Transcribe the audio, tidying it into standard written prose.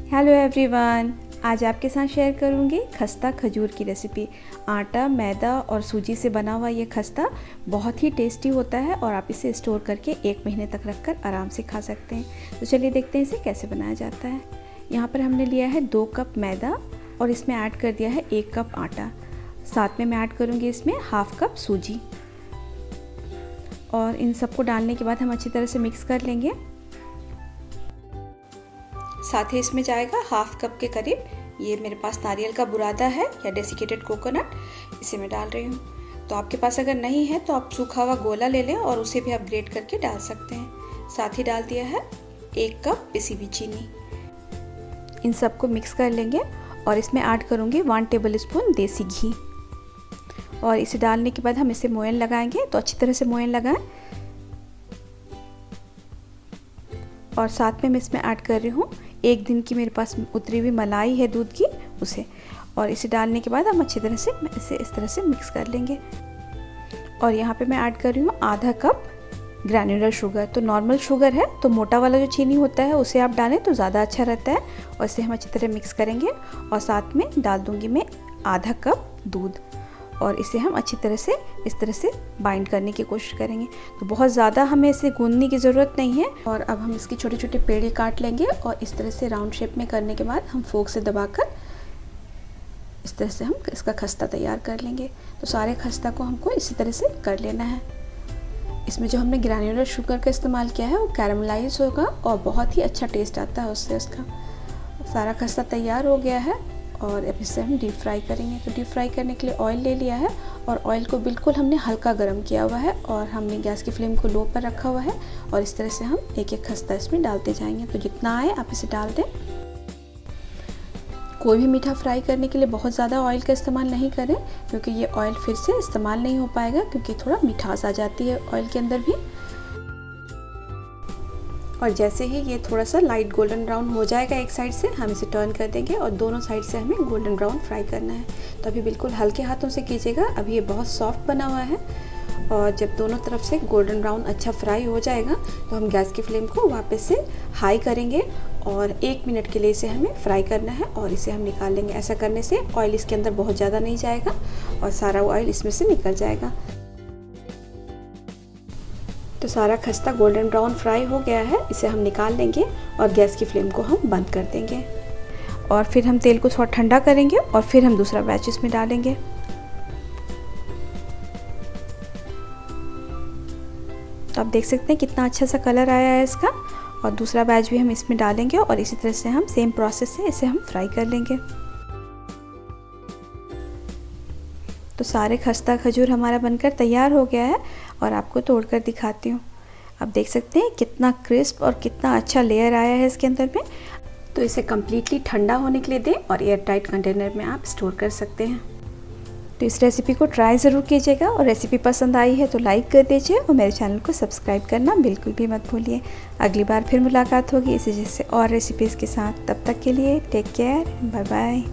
Hello everyone, आज आपके साथ शेयर करूंगी खस्ता खजूर की रेसिपी। आटा, मैदा और सूजी से बना हुआ ये खस्ता बहुत ही टेस्टी होता है और आप इसे स्टोर करके 1 महीने तक रखकर आराम से खा सकते हैं। तो चलिए देखते हैं इसे कैसे बनाया जाता है। यहाँ पर हमने लिया है 2 कप मैदा और इसमें ऐड कर दिया है 1 कप आटा। साथ में मैं ऐड करूँगी इसमें हाफ कप सूजी और इन सबको डालने के बाद हम अच्छी तरह से मिक्स कर लेंगे। साथ ही इसमें जाएगा हाफ कप के करीब ये मेरे पास नारियल का बुरादा है या डेसिकेटेड कोकोनट, इसे मैं डाल रही हूँ। तो आपके पास अगर नहीं है तो आप सूखा हुआ गोला ले लें और उसे भी आप ग्रेट करके डाल सकते हैं। साथ ही डाल दिया है 1 कप पिसी हुई चीनी। इन सबको मिक्स कर लेंगे और इसमें ऐड करूँगी 1 टेबल स्पून देसी घी और इसे डालने के बाद हम इसे मोयन लगाएंगे। तो अच्छी तरह से मोयन लगाएं और साथ में मैं इसमें ऐड कर रही हूँ 1 दिन की मेरे पास उतरी हुई मलाई है दूध की, उसे, और इसे डालने के बाद हम अच्छी तरह से इसे इस तरह से मिक्स कर लेंगे। और यहाँ पे मैं ऐड कर रही हूँ आधा कप ग्रैन्युलर शुगर। तो नॉर्मल शुगर है तो मोटा वाला जो चीनी होता है उसे आप डालें तो ज़्यादा अच्छा रहता है। और इसे हम अच्छी तरह मिक्स करेंगे और साथ में डाल दूँगी मैं आधा कप दूध और इसे हम अच्छी तरह से इस तरह से बाइंड करने की कोशिश करेंगे। तो बहुत ज़्यादा हमें इसे गूंदने की ज़रूरत नहीं है। और अब हम इसके छोटे छोटे पेड़े काट लेंगे और इस तरह से राउंड शेप में करने के बाद हम फोक से दबाकर इस तरह से हम इसका खस्ता तैयार कर लेंगे। तो सारे खस्ता को हमको इसी तरह से कर लेना है। इसमें जो हमने ग्रैन्युलर शुगर का इस्तेमाल किया है वो कैरामलाइज होगा और बहुत ही अच्छा टेस्ट आता है उससे। उसका सारा खस्ता तैयार हो गया है और अब इसे हम डीप फ्राई करेंगे। तो डीप फ्राई करने के लिए ऑयल ले लिया है और ऑयल को बिल्कुल हमने हल्का गर्म किया हुआ है और हमने गैस की फ्लेम को लो पर रखा हुआ है और इस तरह से हम एक एक खस्ता इसमें डालते जाएंगे। तो जितना आए आप इसे डाल दें। कोई भी मीठा फ्राई करने के लिए बहुत ज़्यादा ऑयल का इस्तेमाल नहीं करें क्योंकि ये ऑयल फिर से इस्तेमाल नहीं हो पाएगा, क्योंकि थोड़ा मिठास आ जाती है ऑयल के अंदर भी। और जैसे ही ये थोड़ा सा लाइट गोल्डन ब्राउन हो जाएगा एक साइड से, हम इसे टर्न कर देंगे और दोनों साइड से हमें गोल्डन ब्राउन फ्राई करना है। तो अभी बिल्कुल हल्के हाथों से कीजिएगा, अभी ये बहुत सॉफ्ट बना हुआ है। और जब दोनों तरफ से गोल्डन ब्राउन अच्छा फ्राई हो जाएगा तो हम गैस की फ्लेम को वापस से हाई करेंगे और 1 मिनट के लिए इसे हमें फ्राई करना है और इसे हम निकाल लेंगे। ऐसा करने से ऑयल इसके अंदर बहुत ज़्यादा नहीं जाएगा और सारा ऑयल इसमें से निकल जाएगा। तो सारा खस्ता गोल्डन ब्राउन फ्राई हो गया है, इसे हम निकाल लेंगे और गैस की फ्लेम को हम बंद कर देंगे। और फिर हम तेल को थोड़ा ठंडा करेंगे और फिर हम दूसरा बैच इसमें डालेंगे। तो आप देख सकते हैं कितना अच्छा सा कलर आया है इसका। और दूसरा बैच भी हम इसमें डालेंगे और इसी तरह से हम सेम प्रोसेस से इसे हम फ्राई कर लेंगे। तो सारे खस्ता खजूर हमारा बनकर तैयार हो गया है और आपको तोड़कर दिखाती हूँ। आप देख सकते हैं कितना क्रिस्प और कितना अच्छा लेयर आया है इसके अंदर में। तो इसे कम्प्लीटली ठंडा होने के लिए दें और एयर टाइट कंटेनर में आप स्टोर कर सकते हैं। तो इस रेसिपी को ट्राई ज़रूर कीजिएगा और रेसिपी पसंद आई है तो लाइक कर दीजिए और मेरे चैनल को सब्सक्राइब करना बिल्कुल भी मत भूलिए। अगली बार फिर मुलाकात होगी इसी जैसे और रेसिपीज़ के साथ। तब तक के लिए टेक केयर, बाय बाय।